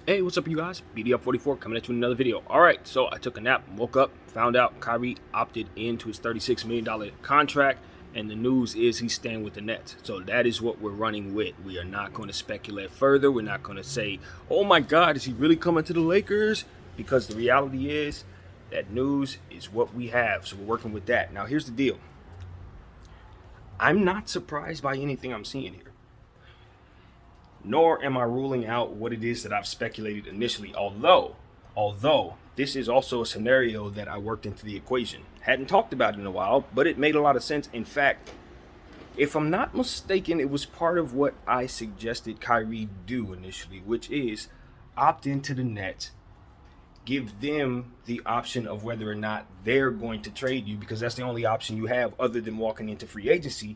Hey, what's up, you guys? BDF44 coming at you with another video. All right, so I took a nap, woke up, found out Kyrie opted into his $36 million contract, and the news is he's staying with the Nets. So that is what we're running with. We are not going to speculate further. We're not going to say, oh my God, is he really coming to the Lakers? Because the reality is that news is what we have. So we're working with that. Now, here's the deal. I'm not surprised by anything I'm seeing here. Nor am I ruling out what it is that I've speculated initially, although this is also a scenario that I worked into the equation. Hadn't talked about it in a while, but it made a lot of sense. In fact, if I'm not mistaken, it was part of what I suggested Kyrie do initially, which is opt into the Nets, give them the option of whether or not they're going to trade you, because that's the only option you have other than walking into free agency.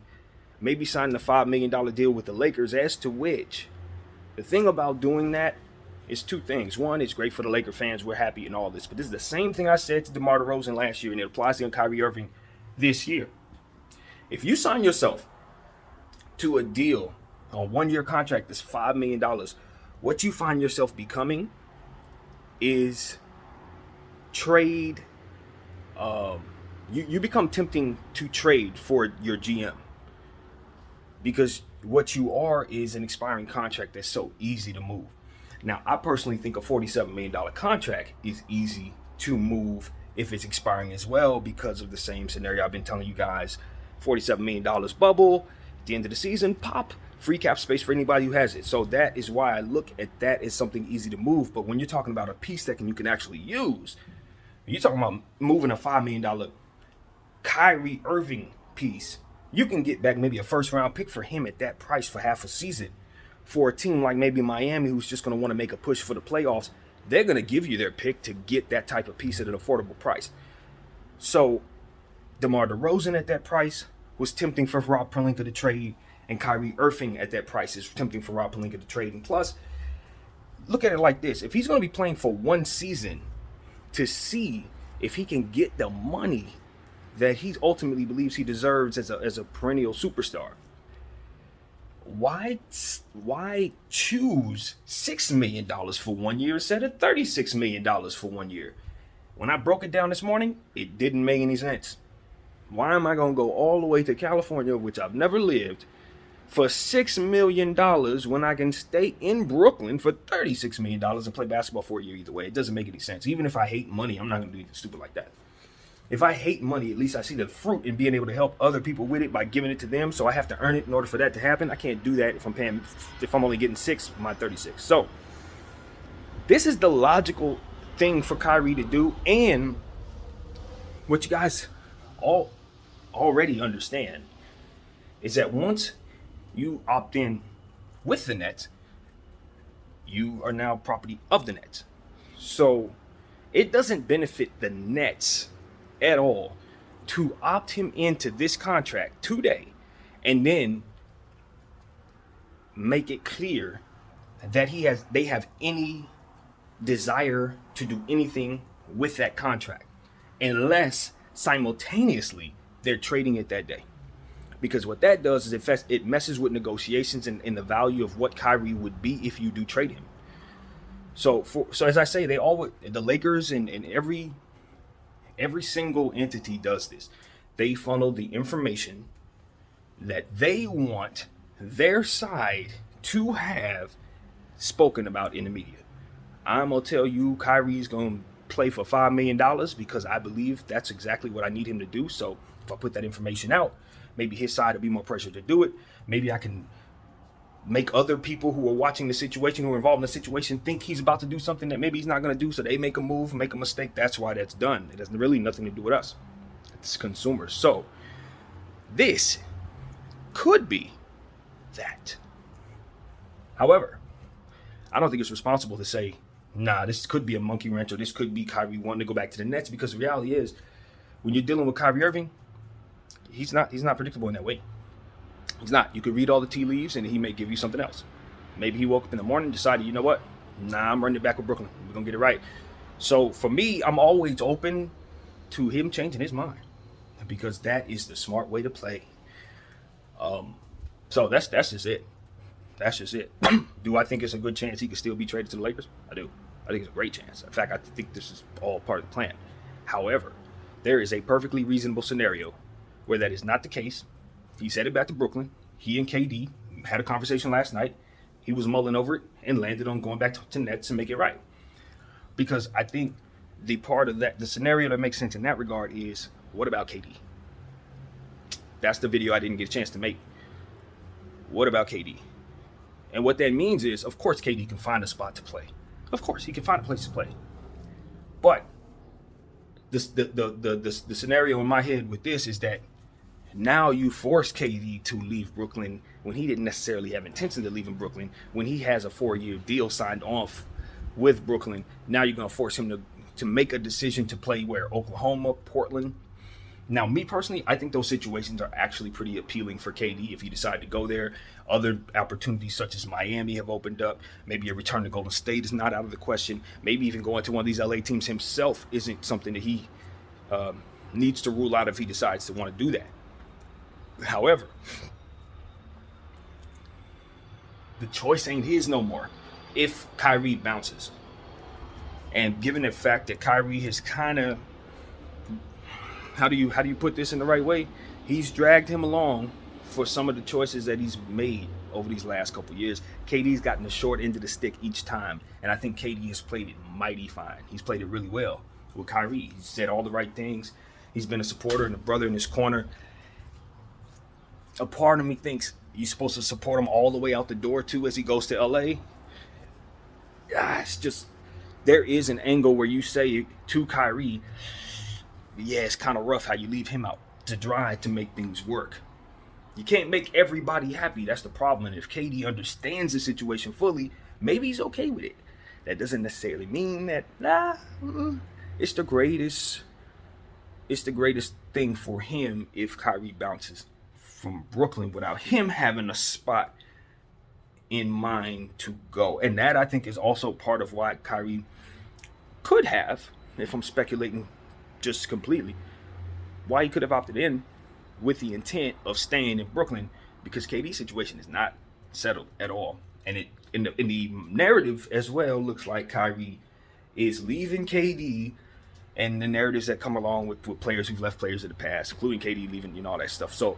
Maybe signing a $5 million deal with the Lakers, as to which the thing about doing that is two things. One, it's great for the Laker fans. We're happy and all this. But this is the same thing I said to DeMar DeRozan last year, and it applies to Kyrie Irving this year. If you sign yourself to a deal, a one-year contract that's $5 million, what you find yourself becoming is trade. You become tempting to trade for your GM. Because what you are is an expiring contract that's so easy to move. Now, I personally think a $47 million contract is easy to move if it's expiring as well, because of the same scenario I've been telling you guys. $47 million bubble, at the end of the season, pop, free cap space for anybody who has it. So that is why I look at that as something easy to move. But when you're talking about a piece that you can actually use, you're talking about moving a $5 million Kyrie Irving piece. You can get back maybe a first-round pick for him at that price for half a season. For a team like maybe Miami, who's just going to want to make a push for the playoffs, they're going to give you their pick to get that type of piece at an affordable price. So DeMar DeRozan at that price was tempting for Rob Pelinka to trade, and Kyrie Irving at that price is tempting for Rob Pelinka to trade. And plus, look at it like this. If he's going to be playing for one season to see if he can get the money that he ultimately believes he deserves as a perennial superstar, why choose $6 million for 1 year instead of $36 million for 1 year? When I broke it down this morning, it didn't make any sense. Why am I going to go all the way to California, which I've never lived, for $6 million when I can stay in Brooklyn for $36 million and play basketball for a year either way? It doesn't make any sense. Even if I hate money, I'm not going to do anything stupid like that. If I hate money, at least I see the fruit in being able to help other people with it by giving it to them. So I have to earn it in order for that to happen. I can't do that if I'm only getting 6 of my 36. So this is the logical thing for Kyrie to do. And what you guys all already understand is that once you opt in with the Nets, you are now property of the Nets. So it doesn't benefit the Nets at all to opt him into this contract today and then make it clear that they have any desire to do anything with that contract, unless simultaneously they're trading it that day. Because what that does is it messes with negotiations and the value of what Kyrie would be if you do trade him. So as I say, the Lakers and every single entity does this. They funnel the information that they want their side to have spoken about in the media. I'm going to tell you Kyrie's going to play for $5 million because I believe that's exactly what I need him to do. So if I put that information out, maybe his side will be more pressure to do it. Maybe I can make other people who are watching the situation, who are involved in the situation, think he's about to do something that maybe he's not going to do. So they make a move, make a mistake. That's why that's done. It has really nothing to do with us. It's consumers. So this could be that. However, I don't think it's responsible to say, nah, this could be a monkey wrench, or this could be Kyrie wanting to go back to the Nets, because the reality is, when you're dealing with Kyrie Irving, he's not predictable in that way. He's not. You could read all the tea leaves and he may give you something else. Maybe he woke up in the morning and decided, you know what? Nah, I'm running it back with Brooklyn. We're going to get it right. So for me, I'm always open to him changing his mind, because that is the smart way to play. So that's just it. That's just it. Do I think it's a good chance he could still be traded to the Lakers? I do. I think it's a great chance. In fact, I think this is all part of the plan. However, there is a perfectly reasonable scenario where that is not the case. He said it back to Brooklyn. He and KD had a conversation last night. He was mulling over it and landed on going back to Nets and make it right. Because I think the part of that, the scenario that makes sense in that regard is, what about KD? That's the video I didn't get a chance to make. What about KD? And what that means is, of course, KD can find a spot to play. Of course, he can find a place to play. But the scenario in my head with this is that now you force KD to leave Brooklyn when he didn't necessarily have intention to leave in Brooklyn. When he has a 4-year deal signed off with Brooklyn, now you're going to force him to make a decision to play where? Oklahoma, Portland. Now, me personally, I think those situations are actually pretty appealing for KD if he decided to go there. Other opportunities such as Miami have opened up. Maybe a return to Golden State is not out of the question. Maybe even going to one of these LA teams himself isn't something that he needs to rule out if he decides to want to do that. However, the choice ain't his no more if Kyrie bounces. And given the fact that Kyrie has kind of, how do you put this in the right way? He's dragged him along for some of the choices that he's made over these last couple of years. KD's gotten the short end of the stick each time, and I think KD has played it mighty fine. He's played it really well with Kyrie. He's said all the right things. He's been a supporter and a brother in his corner. A part of me thinks you're supposed to support him all the way out the door too as he goes to LA. It's just, there is an angle where you say to Kyrie, yeah, it's kind of rough how you leave him out to dry to make things work. You can't make everybody happy. That's the problem. And if KD understands the situation fully, maybe he's okay with it. That doesn't necessarily mean that, it's the greatest thing for him if Kyrie bounces from Brooklyn without him having a spot in mind to go. And that, I think, is also part of why Kyrie could have, if I'm speculating just completely, why he could have opted in with the intent of staying in Brooklyn, because KD's situation is not settled at all. And it in the narrative as well looks like Kyrie is leaving KD, and the narratives that come along with players who've left players in the past, including KD leaving, all that stuff. So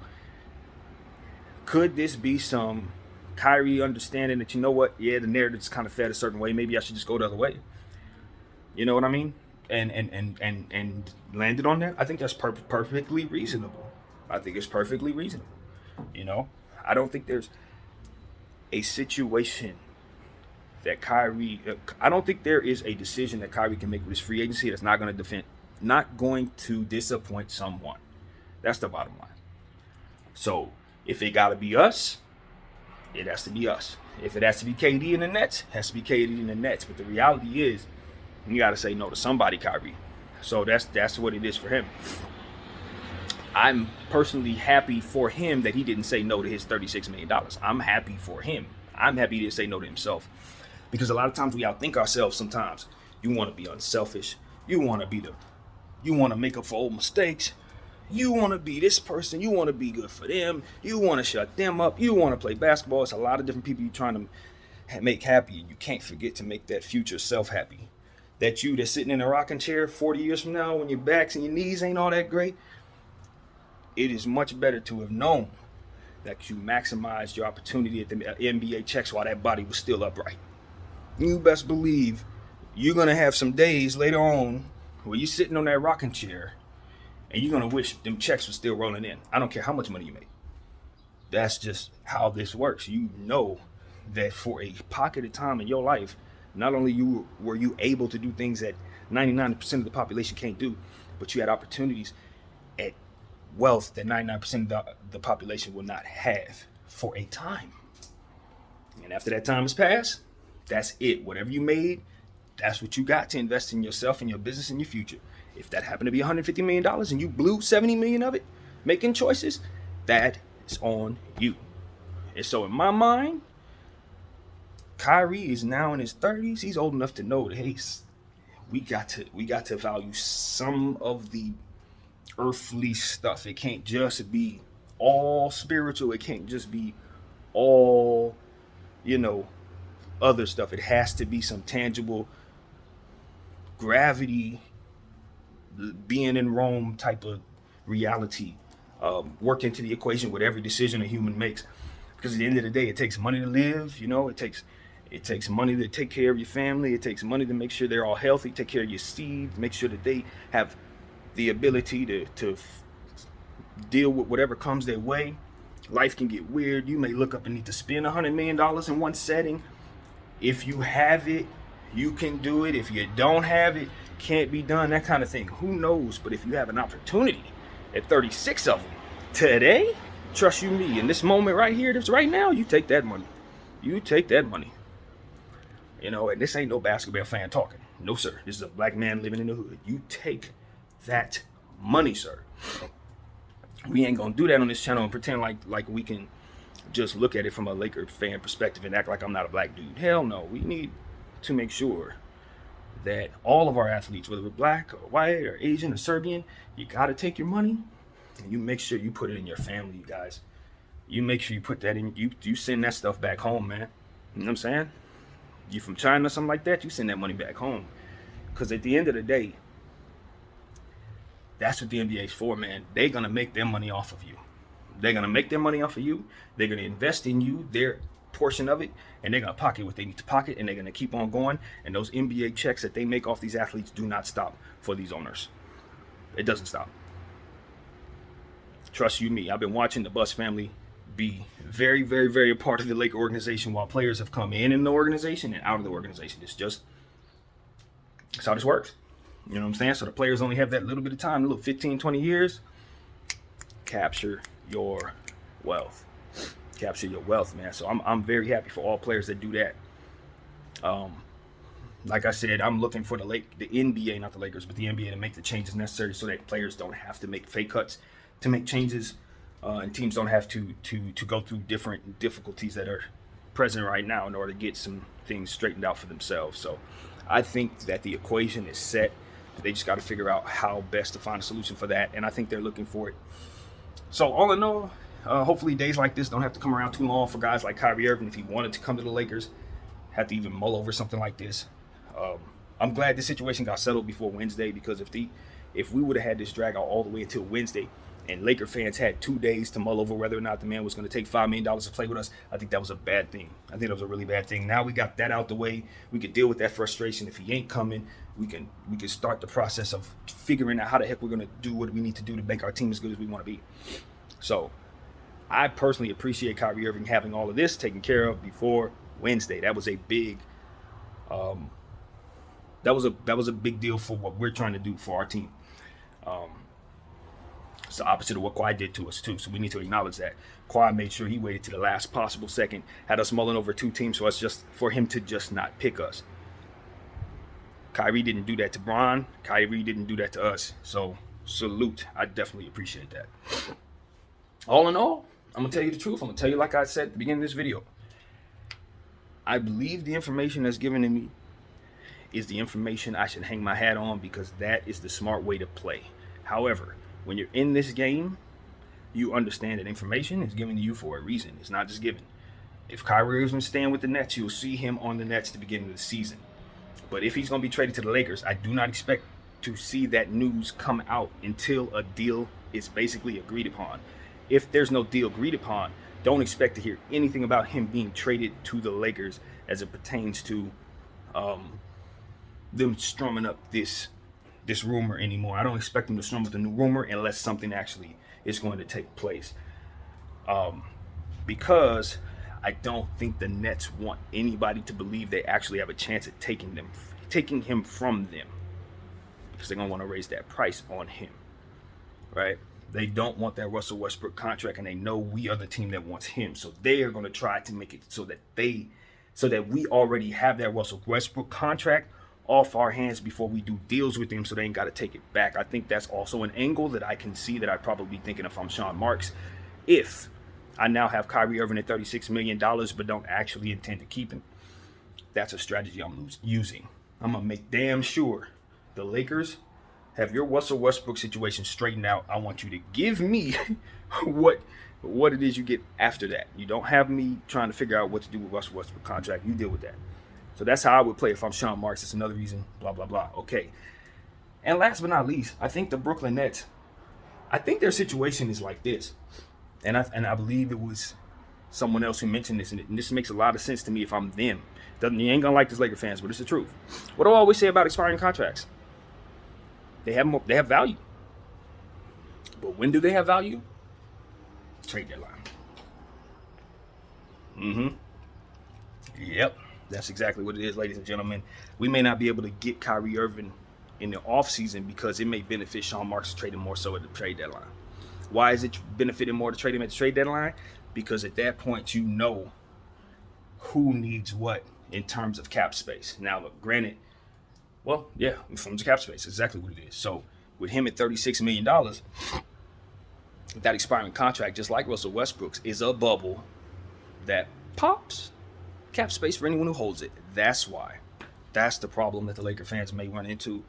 could this be some Kyrie understanding that, the narrative's kind of fed a certain way, maybe I should just go the other way? You know what I mean? And landed on that? I think that's perfectly reasonable. I think it's perfectly reasonable. I don't think there's a situation that I don't think there is a decision that Kyrie can make with his free agency that's not going to disappoint someone. That's the bottom line. So if it got to be us, it has to be us. If it has to be KD in the Nets, it has to be KD in the Nets. But the reality is, you got to say no to somebody, Kyrie. So that's what it is for him. I'm personally happy for him that he didn't say no to his $36 million. I'm happy for him. I'm happy he didn't say no to himself. Because a lot of times we outthink ourselves sometimes. You want to be unselfish. You want to make up for old mistakes. You want to be this person. You want to be good for them. You want to shut them up. You want to play basketball. It's a lot of different people you're trying to make happy. And you can't forget to make that future self happy. That you that's sitting in a rocking chair 40 years from now when your backs and your knees ain't all that great, it is much better to have known that you maximized your opportunity at the NBA checks while that body was still upright. You best believe you're going to have some days later on where you're sitting on that rocking chair and you're going to wish them checks were still rolling in. I don't care how much money you make. That's just how this works. You know that for a pocket of time in your life, not only were you able to do things that 99% of the population can't do, but you had opportunities at wealth that 99% of the population will not have for a time. And after that time has passed, that's it. Whatever you made, that's what you got to invest in yourself and your business and your future. If that happened to be $150 million and you blew $70 million of it making choices, that is on you. And so in my mind, Kyrie is now in his 30s. He's old enough to know that, hey, we got to value some of the earthly stuff. It can't just be all spiritual. It can't just be all you know, other stuff. It has to be some tangible gravity, being in Rome type of reality worked into the equation with every decision a human makes. Because at the end of the day, it takes money to live. You know, it takes money to take care of your family. It takes money to make sure they're all healthy, take care of your seed, make sure that they have the ability to deal with whatever comes their way. Life can get weird. You may look up and need to spend $100 million in one setting. If you have it, you can do it. If you don't have it, can't be done, that kind of thing. Who knows? But if you have an opportunity at 36 of them today, trust you me, in this moment right here, this right now, you take that money. You take that money. You know, and this ain't no basketball fan talking. No, sir. This is a black man living in the hood. You take that money, sir. We ain't gonna do that on this channel and pretend like we can just look at it from a Laker fan perspective and act like I'm not a black dude. Hell no. We need to make sure that all of our athletes, whether we're black or white or Asian or Serbian, you got to take your money and you make sure you put it in your family, you guys. You make sure you put that in, you send that stuff back home, man. You know what I'm saying? You from China or something like that, you send that money back home. Because at the end of the day, that's what the NBA's for, man. They're going to make their money off of you. They're going to make their money off of you. They're going to invest in you, their portion of it, and they're going to pocket what they need to pocket, and they're going to keep on going. And those NBA checks that they make off these athletes do not stop for these owners. It doesn't stop. Trust you me. I've been watching the Buss family be very, very, very a part of the Laker organization while players have come in the organization and out of the organization. It's how this works. You know what I'm saying? So the players only have that little bit of time, a little 15, 20 years. Capture your wealth. Capture your wealth, man. So I'm very happy for all players that do that. Like I said, I'm looking for the NBA, not the Lakers, but the NBA to make the changes necessary so that players don't have to make fake cuts to make changes, and teams don't have to go through different difficulties that are present right now in order to get some things straightened out for themselves. So I think that the equation is set. They just got to figure out how best to find a solution for that, and I think they're looking for it. So all in all, hopefully days like this don't have to come around too long for guys like Kyrie Irving. If he wanted to come to the Lakers, have to even mull over something like this. I'm glad this situation got settled before Wednesday, because if we would have had this drag out all the way until Wednesday and Laker fans had 2 days to mull over whether or not the man was going to take $5 million to play with us, I think that was a bad thing. I think that was a really bad thing. Now we got that out the way. We could deal with that frustration. If he ain't coming, we can start the process of figuring out how the heck we're going to do what we need to do to make our team as good as we want to be. So I personally appreciate Kyrie Irving having all of this taken care of before Wednesday. That was a big that was a big deal for what we're trying to do for our team. It's the opposite of what Kawhi did to us too, so we need to acknowledge that. Kawhi made sure he waited to the last possible second, had us mulling over two teams for him to just not pick us. Kyrie didn't do that to Bron. Kyrie didn't do that to us. So salute. I definitely appreciate that. All in all, I'm going to tell you the truth. I'm going to tell you like I said at the beginning of this video. I believe the information that's given to me is the information I should hang my hat on, because that is the smart way to play. However, when you're in this game, you understand that information is given to you for a reason. It's not just given. If Kyrie Irving staying with the Nets, you'll see him on the Nets at the beginning of the season. But if he's going to be traded to the Lakers, I do not expect to see that news come out until a deal is basically agreed upon. If there's no deal agreed upon, don't expect to hear anything about him being traded to the Lakers as it pertains to them strumming up this rumor anymore. I don't expect them to strum up the new rumor unless something actually is going to take place. Because I don't think the Nets want anybody to believe they actually have a chance at taking him from them, because they're going to want to raise that price on him, right? They don't want that Russell Westbrook contract, and they know we are the team that wants him. So they are going to try to make it so that we already have that Russell Westbrook contract off our hands before we do deals with him, so they ain't got to take it back. I think that's also an angle that I can see that I'd probably be thinking if I'm Sean Marks. If I now have Kyrie Irving at $36 million but don't actually intend to keep him, that's a strategy I'm using. I'm going to make damn sure the Lakers have your Russell Westbrook situation straightened out. I want you to give me what what it is you get after that. You don't have me trying to figure out what to do with Russell Westbrook contract. You deal with that. So that's how I would play if I'm Sean Marks. It's another reason, blah, blah, blah. Okay. And last but not least, I think the Brooklyn Nets, I think their situation is like this. And I believe it was someone else who mentioned this, and this makes a lot of sense to me if I'm them. You ain't gonna like this Laker fans, but it's the truth. What do I always say about expiring contracts? They have value. But when do they have value? Trade deadline. Yep. That's exactly what it is, ladies and gentlemen. We may not be able to get Kyrie Irving in the offseason because it may benefit Sean Marks to trade him more so at the trade deadline. Why is it benefiting more to trade him at the trade deadline? Because at that point, you know who needs what in terms of cap space. Now, look, granted, well, yeah, from the cap space, exactly what it is. So with him at $36 million, that expiring contract, just like Russell Westbrook's, is a bubble that pops cap space for anyone who holds it. That's why. That's the problem that the Laker fans may run into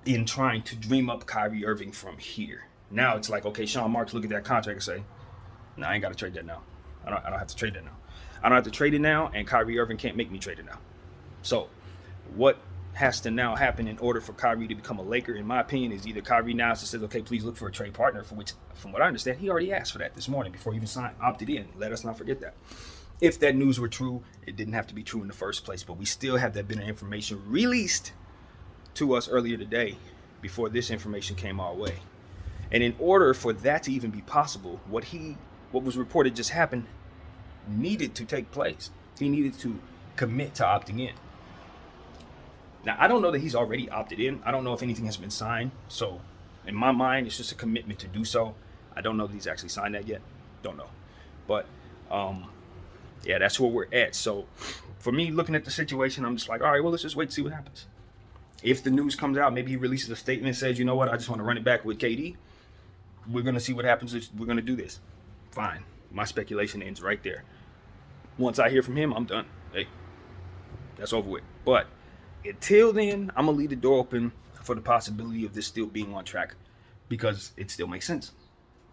in trying to dream up Kyrie Irving from here. Now it's like, okay, Sean Marks look at that contract and say, no, I ain't got to trade that now. I don't have to trade that now. I don't have to trade it now, and Kyrie Irving can't make me trade it now. So what has to now happen in order for Kyrie to become a Laker, in my opinion, is either Kyrie now says, okay, please look for a trade partner, for which, from what I understand, he already asked for that this morning before he even opted in. Let us not forget that. If that news were true, it didn't have to be true in the first place, but we still have that bit of information released to us earlier today before this information came our way. And in order for that to even be possible, what was reported just happened needed to take place. He needed to commit to opting in. Now, I don't know that he's already opted in. I don't know if anything has been signed. So in my mind, it's just a commitment to do so. I don't know that he's actually signed that yet. Don't know. But yeah, that's where we're at. So for me, looking at the situation, I'm just like, all right, well, let's just wait to see what happens. If the news comes out, maybe he releases a statement and says, you know what, I just want to run it back with KD. We're going to see what happens if we're going to do this. Fine. My speculation ends right there. Once I hear from him, I'm done. Hey, that's over with. But until then, I'm going to leave the door open for the possibility of this still being on track because it still makes sense.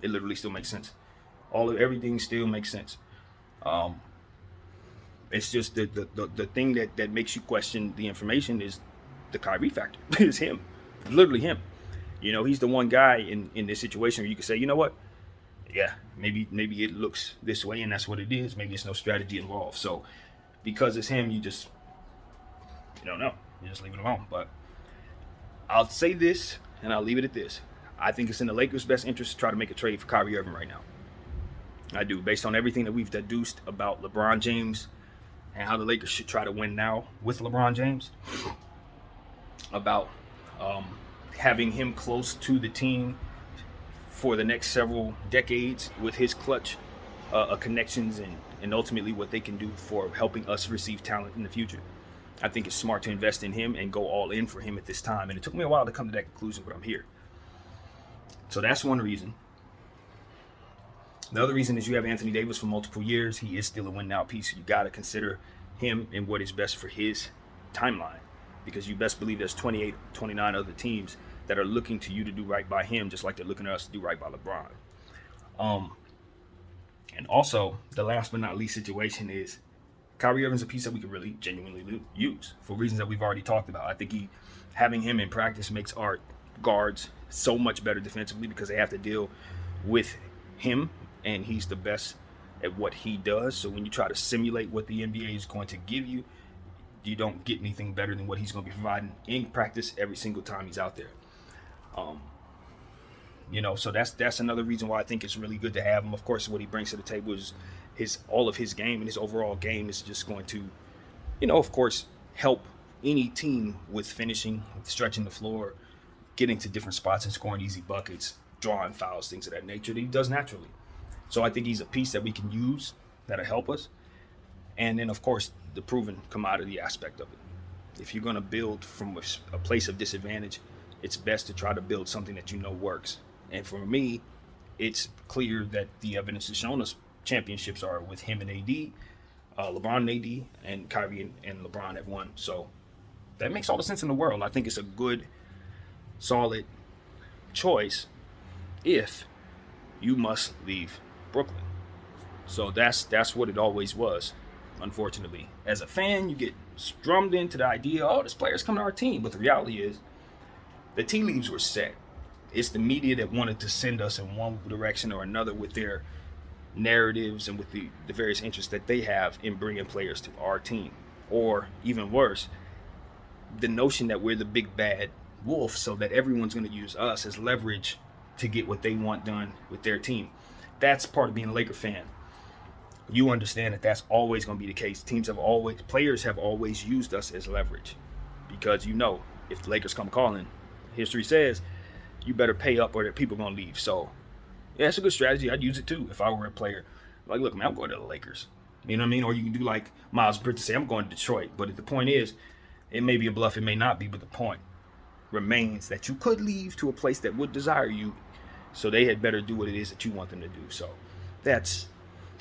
It literally still makes sense. Everything still makes sense. It's just the thing that makes you question the information is the Kyrie factor. It's him. Literally him. You know, he's the one guy in this situation where you can say, you know what? Yeah, maybe it looks this way and that's what it is. Maybe there's no strategy involved. So because it's him, you don't know. You just leave it alone. But I'll say this and I'll leave it at this. I think it's in the Lakers' best interest to try to make a trade for Kyrie Irving right now. I do, based on everything that we've deduced about LeBron James and how the Lakers should try to win now with LeBron James, about having him close to the team for the next several decades with his clutch connections and ultimately what they can do for helping us receive talent in the future. I think it's smart to invest in him and go all in for him at this time. And it took me a while to come to that conclusion, but I'm here. So that's one reason. The other reason is you have Anthony Davis for multiple years. He is still a win-now piece. You got to consider him and what is best for his timeline, because you best believe there's 28, 29 other teams that are looking to you to do right by him, just like they're looking at us to do right by LeBron. And also, the last but not least situation is Kyrie Irving's a piece that we could really genuinely use for reasons that we've already talked about. I think having him in practice makes our guards so much better defensively because they have to deal with him, and he's the best at what he does. So when you try to simulate what the NBA is going to give you, you don't get anything better than what he's going to be providing in practice every single time he's out there. So that's another reason why I think it's really good to have him. Of course, what he brings to the table is all of his game, and his overall game is just going to, of course, help any team with finishing, with stretching the floor, getting to different spots and scoring easy buckets, drawing fouls, things of that nature that he does naturally. So I think he's a piece that we can use that'll help us. And then, of course, the proven commodity aspect of it. If you're going to build from a place of disadvantage, it's best to try to build something that you know works. And for me, it's clear that the evidence has shown us championships are with him and AD, LeBron and AD, and Kyrie and LeBron have won. So that makes all the sense in the world. I think it's a good, solid choice if you must leave Brooklyn. So that's what it always was, unfortunately. As a fan, you get drummed into the idea, oh, this player's coming to our team. But the reality is, the tea leaves were set. It's the media that wanted to send us in one direction or another with their narratives and with the various interests that they have in bringing players to our team. Or even worse, the notion that we're the big bad wolf so that everyone's going to use us as leverage to get what they want done with their team. That's part of being a Laker fan. You understand that that's always going to be the case. Players have always used us as leverage because if the Lakers come calling, history says you better pay up or that people are going to leave. So yeah, it's a good strategy. I'd use it too if I were a player. Like, look, man, I'm going to the Lakers. You know what I mean? Or you can do like Miles Bridges say, I'm going to Detroit. But the point is, it may be a bluff, it may not be, but the point remains that you could leave to a place that would desire you, so they had better do what it is that you want them to do. So it's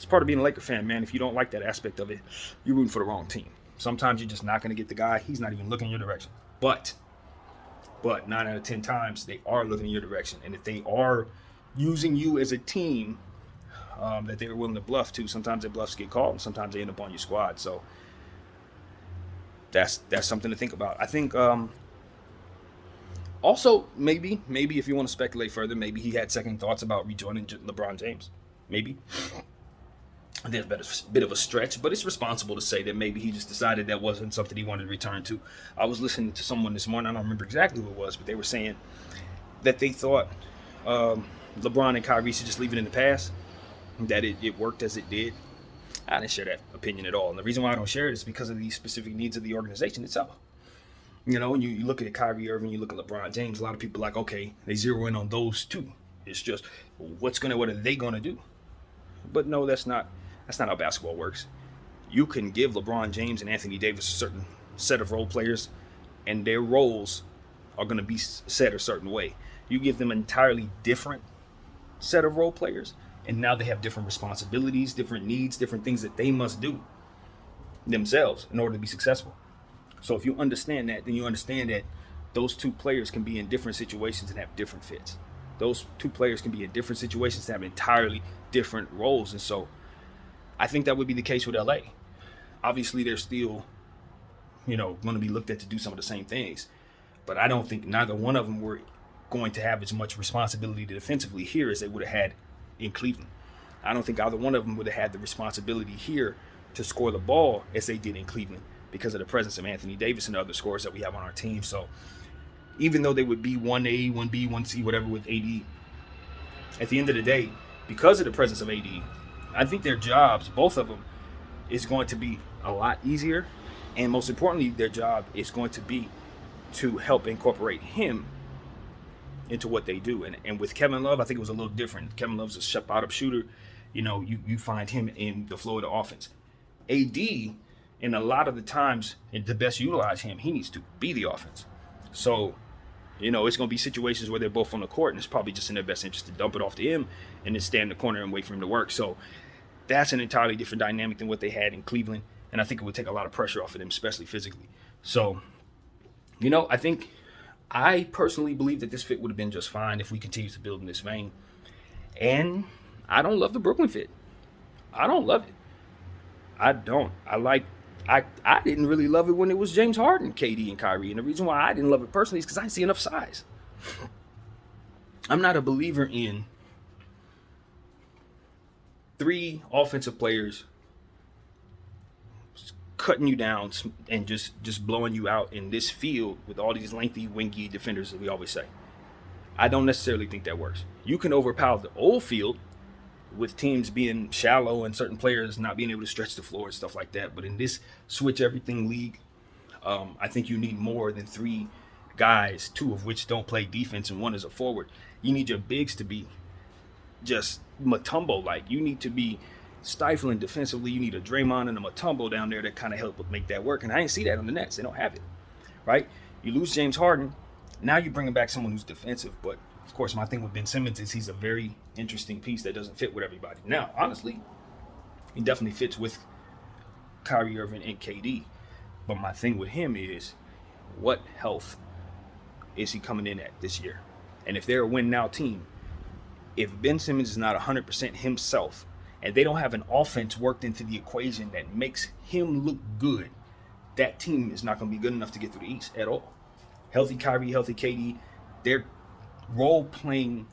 part of being a Laker fan, man. If you don't like that aspect of it, you're rooting for the wrong team. Sometimes you're just not going to get the guy. He's not even looking in your direction. But 9 out of 10 times, they are looking in your direction. And if they are using you as a team that they're willing to bluff to, sometimes their bluffs get called and sometimes they end up on your squad. So that's something to think about. I think also maybe if you want to speculate further, maybe he had second thoughts about rejoining LeBron James. Maybe. There's a bit of a stretch, but it's responsible to say that maybe he just decided that wasn't something he wanted to return to. I was listening to someone this morning, I don't remember exactly who it was, but they were saying that they thought LeBron and Kyrie should just leave it in the past, that it worked as it did. I didn't share that opinion at all. And the reason why I don't share it is because of the specific needs of the organization itself. When you look at Kyrie Irving, you look at LeBron James, a lot of people are like, okay, they zero in on those two. It's just, what are they going to do? But no, that's not how basketball works. You can give LeBron James and Anthony Davis a certain set of role players, and their roles are going to be set a certain way. You give them an entirely different set of role players, and now they have different responsibilities, different needs, different things that they must do themselves in order to be successful. So if you understand that, then you understand that those two players can be in different situations and have different fits. Those two players can be in different situations and have entirely different roles. And so I think that would be the case with LA. Obviously, they're still, going to be looked at to do some of the same things. But I don't think neither one of them were going to have as much responsibility defensively here as they would have had in Cleveland. I don't think either one of them would have had the responsibility here to score the ball as they did in Cleveland because of the presence of Anthony Davis and other scorers that we have on our team. So even though they would be 1A, 1B, 1C, whatever with AD, at the end of the day, because of the presence of AD, I think their jobs, both of them, is going to be a lot easier. And most importantly, their job is going to be to help incorporate him into what they do. And with Kevin Love, I think it was a little different. Kevin Love's a spot-up shooter. You find him in the flow of the offense. AD, and a lot of the times, and to best utilize him, he needs to be the offense. So, it's going to be situations where they're both on the court, and it's probably just in their best interest to dump it off to him and then stand in the corner and wait for him to work. So that's an entirely different dynamic than what they had in Cleveland, and I think it would take a lot of pressure off of them, especially physically. So, I personally believe that this fit would have been just fine if we continue to build in this vein. And I don't love the Brooklyn fit. I don't love it. I don't. I didn't really love it when it was James Harden, KD, and Kyrie. And the reason why I didn't love it personally is because I didn't see enough size. I'm not a believer in 3 offensive players cutting you down and just blowing you out in this field with all these lengthy, wingy defenders that we always say. I don't necessarily think that works. You can overpower the old field with teams being shallow and certain players not being able to stretch the floor and stuff like that. But in this switch everything league, I think you need more than 3 guys, 2 of which don't play defense and 1 is a forward. You need your bigs to be just Mutombo-like. You need to be stifling defensively. You need a Draymond and a Mutombo down there that kind of help make that work. And I didn't see that on the Nets. They don't have it, right? You lose James Harden. Now you're bringing back someone who's defensive. But, of course, my thing with Ben Simmons is he's a very interesting piece that doesn't fit with everybody. Now, honestly, he definitely fits with Kyrie Irving and KD. But my thing with him is, what health is he coming in at this year? And if they're a win-now team, if Ben Simmons is not 100% himself, and they don't have an offense worked into the equation that makes him look good, that team is not going to be good enough to get through the East at all. Healthy Kyrie, healthy KD, their role-playing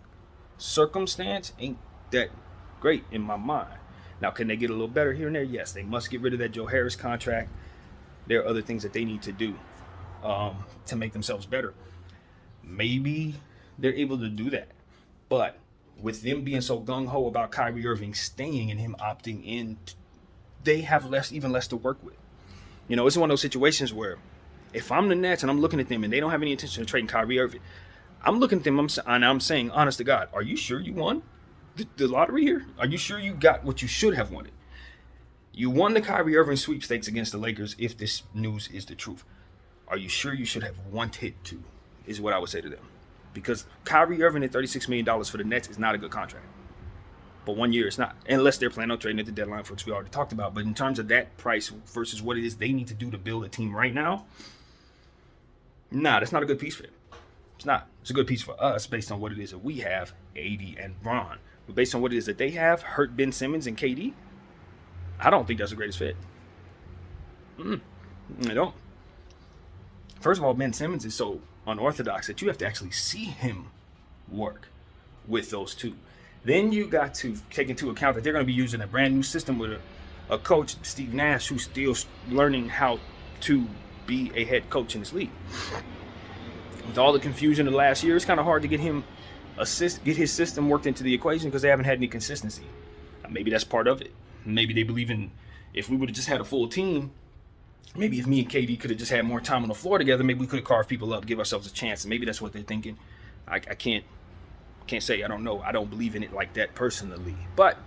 circumstance ain't that great in my mind. Now, can they get a little better here and there? Yes, they must get rid of that Joe Harris contract. There are other things that they need to do to make themselves better. Maybe they're able to do that. But with them being so gung-ho about Kyrie Irving staying and him opting in, they have even less to work with. You know, it's one of those situations where if I'm the Nets and I'm looking at them and they don't have any intention of trading Kyrie Irving, I'm looking at them and I'm saying, honest to God, are you sure you won the lottery here? Are you sure you got what you should have wanted? You won the Kyrie Irving sweepstakes against the Lakers if this news is the truth. Are you sure you should have wanted to, is what I would say to them. Because Kyrie Irving at $36 million for the Nets is not a good contract. But 1 year it's not. Unless they're planning on trading at the deadline, which we already talked about. But in terms of that price versus what it is they need to do to build a team right now, that's not a good piece for them. It's not. It's a good piece for us based on what it is that we have, AD and Bron. But based on what it is that they have, hurt Ben Simmons and KD, I don't think that's the greatest fit. I don't. First of all, Ben Simmons is so unorthodox that you have to actually see him work with those two. Then you got to take into account that they're going to be using a brand new system with a coach, Steve Nash, who's still learning how to be a head coach in this league. With all the confusion of the last year, it's kind of hard to get his system worked into the equation because they haven't had any consistency. Maybe that's part of it. Maybe they believe in, if we would have just had a full team, maybe if me and KD could have just had more time on the floor together, maybe we could have carved people up, give ourselves a chance. And maybe that's what they're thinking. I can't say. I don't know. I don't believe in it like that personally. But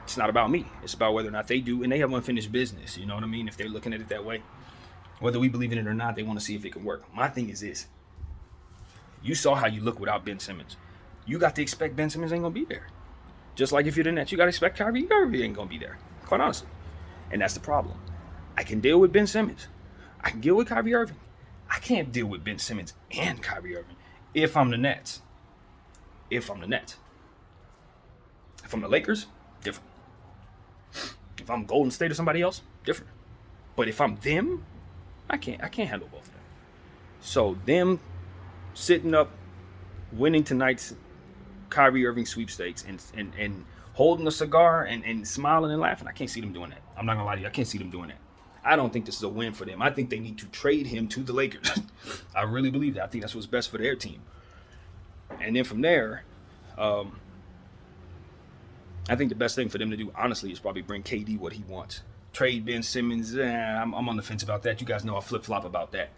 it's not about me. It's about whether or not they do. And they have unfinished business. You know what I mean? If they're looking at it that way. Whether we believe in it or not, they want to see if it can work. My thing is this. You saw how you look without Ben Simmons. You got to expect Ben Simmons ain't going to be there. Just like if you're the Nets, you got to expect Kyrie Irving ain't going to be there. Quite honestly. And that's the problem. I can deal with Ben Simmons. I can deal with Kyrie Irving. I can't deal with Ben Simmons and Kyrie Irving if I'm the Nets. If I'm the Lakers, different. If I'm Golden State or somebody else, different. But if I'm them, I can't handle both of them. So them sitting up, winning tonight's Kyrie Irving sweepstakes and holding a cigar and smiling and laughing, I can't see them doing that. I'm not gonna lie to you, I can't see them doing that. I don't think this is a win for them. I think they need to trade him to the Lakers. I really believe that. I think that's what's best for their team. And then from there, I think the best thing for them to do, honestly, is probably bring KD what he wants. Trade Ben Simmons. I'm on the fence about that. You guys know I flip-flop about that.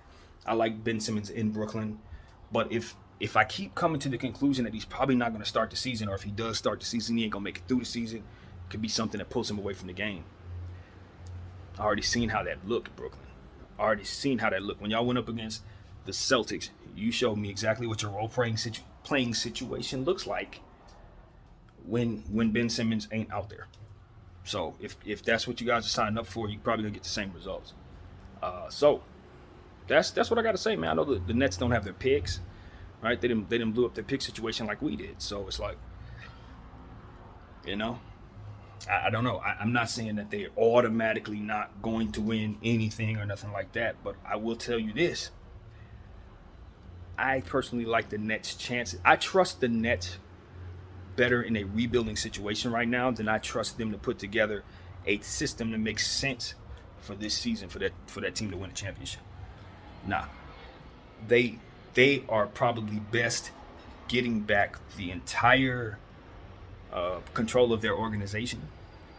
I like Ben Simmons in Brooklyn. But if I keep coming to the conclusion that he's probably not going to start the season, or if he does start the season, he ain't going to make it through the season, it could be something that pulls him away from the game. I already seen how that looked, Brooklyn. I already seen how that looked. When y'all went up against the Celtics, you showed me exactly what your role-playing situation looks like when Ben Simmons ain't out there. So if that's what you guys are signing up for, you're probably going to get the same results. So that's what I got to say, man. I know the Nets don't have their picks, right? They didn't blew up their pick situation like we did. So it's like, you know, I don't know. I'm not saying that they're automatically not going to win anything or nothing like that. But I will tell you this. I personally like the Nets' chances. I trust the Nets better in a rebuilding situation right now than I trust them to put together a system that makes sense for this season for that team to win a championship. Nah. They are probably best getting back the entire control of their organization,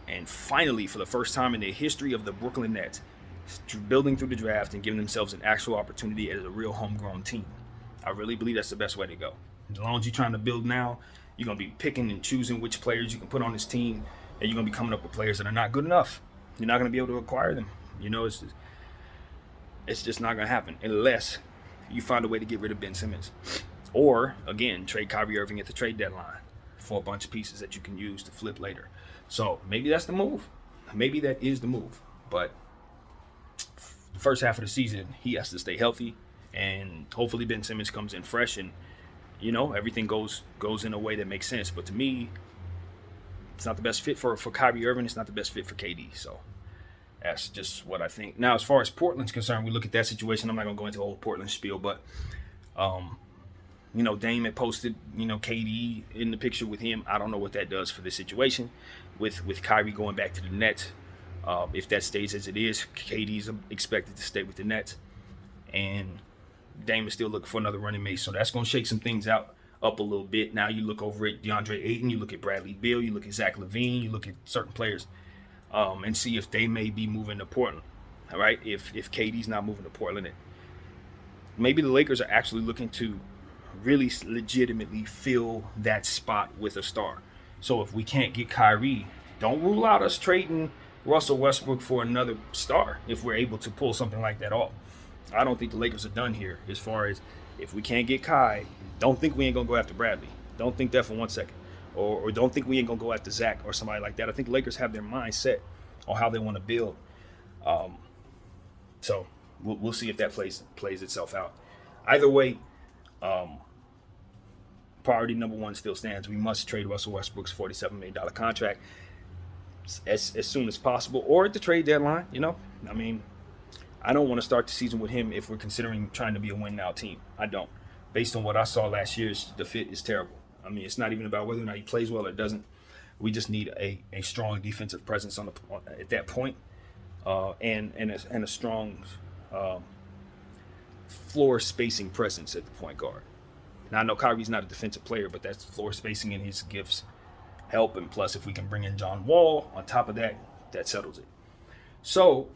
and finally, for the first time in the history of the Brooklyn Nets, building through the draft and giving themselves an actual opportunity as a real homegrown team. I really believe that's the best way to go. As long as you're trying to build now, you're going to be picking and choosing which players you can put on this team, and you're going to be coming up with players that are not good enough. You're not going to be able to acquire them. You know, it's just not going to happen unless you find a way to get rid of Ben Simmons. Or, again, trade Kyrie Irving at the trade deadline for a bunch of pieces that you can use to flip later. So maybe that's the move. Maybe that is the move. But the first half of the season, he has to stay healthy. And hopefully Ben Simmons comes in fresh and everything goes in a way that makes sense. But to me, it's not the best fit for Kyrie Irving. It's not the best fit for KD. So that's just what I think. Now, as far as Portland's concerned, we look at that situation. I'm not going to go into the whole Portland spiel, but, Dame had posted, KD in the picture with him. I don't know what that does for the situation with Kyrie going back to the Nets. If that stays as it is, KD's expected to stay with the Nets. And Dame is still looking for another running mate. So that's going to shake some things up a little bit. Now you look over at DeAndre Ayton, you look at Bradley Beal, you look at Zach LaVine, you look at certain players and see if they may be moving to Portland. All right, if KD's not moving to Portland, maybe the Lakers are actually looking to really legitimately fill that spot with a star. So if we can't get Kyrie, don't rule out us trading Russell Westbrook for another star if we're able to pull something like that off. I don't think the Lakers are done here as far as if we can't get Kai, don't think we ain't going to go after Bradley. Don't think that for 1 second. Or don't think we ain't going to go after Zach or somebody like that. I think the Lakers have their mind set on how they want to build. So we'll see if that plays itself out. Either way, priority number one still stands. We must trade Russell Westbrook's $47 million contract as soon as possible, or at the trade deadline. I don't want to start the season with him if we're considering trying to be a win-now team. I don't. Based on what I saw last year, the fit is terrible. It's not even about whether or not he plays well or doesn't. We just need a strong defensive presence at that point, and a strong floor spacing presence at the point guard. Now, I know Kyrie's not a defensive player, but that's floor spacing and his gifts help. And plus, if we can bring in John Wall on top of that, that settles it. So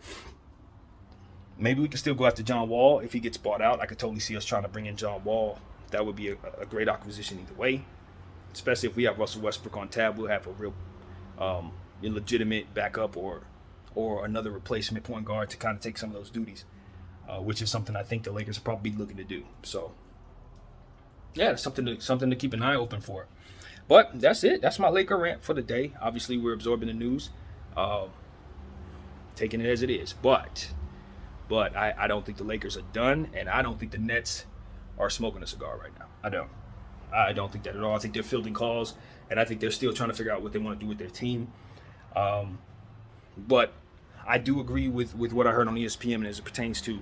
maybe we can still go after John Wall if he gets bought out. I could totally see us trying to bring in John Wall. That would be a great acquisition either way, especially if we have Russell Westbrook on tab. We'll have a real illegitimate backup or another replacement point guard to kind of take some of those duties, which is something I think the Lakers are probably looking to do. So yeah, it's something to keep an eye open for. But that's it. That's my Laker rant for the day. Obviously, we're absorbing the news, taking it as it is. But I don't think the Lakers are done, and I don't think the Nets are smoking a cigar right now. I don't think that at all. I think they're fielding calls, and I think they're still trying to figure out what they want to do with their team. But I do agree with what I heard on ESPN as it pertains to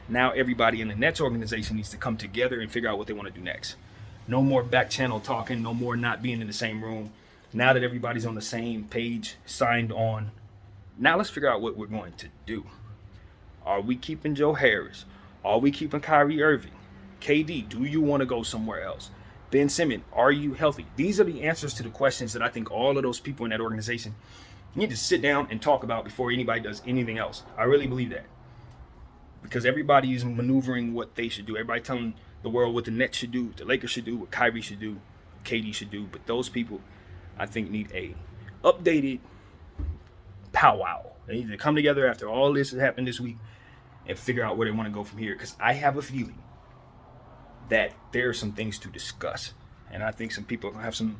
now everybody in the Nets organization needs to come together and figure out what they want to do next. No more back channel talking, no more not being in the same room. Now that everybody's on the same page, signed on, now let's figure out what we're going to do. Are we keeping Joe Harris? Are we keeping Kyrie Irving? KD, do you want to go somewhere else? Ben Simmons, are you healthy? These are the answers to the questions that I think all of those people in that organization need to sit down and talk about before anybody does anything else. I really believe that. Because everybody is maneuvering what they should do. Everybody telling the world what the Nets should do, what the Lakers should do, what Kyrie should do, what KD should do. But those people, I think, need a updated powwow. They need to come together after all this has happened this week and figure out where they want to go from here. Because I have a feeling that there are some things to discuss. And I think some people have some,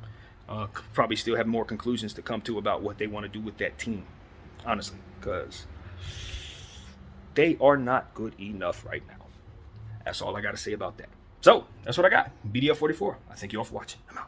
probably still have more conclusions to come to about what they want to do with that team. Honestly, because they are not good enough right now. That's all I got to say about that. So, that's what I got. BDF44. I thank you all for watching. I'm out.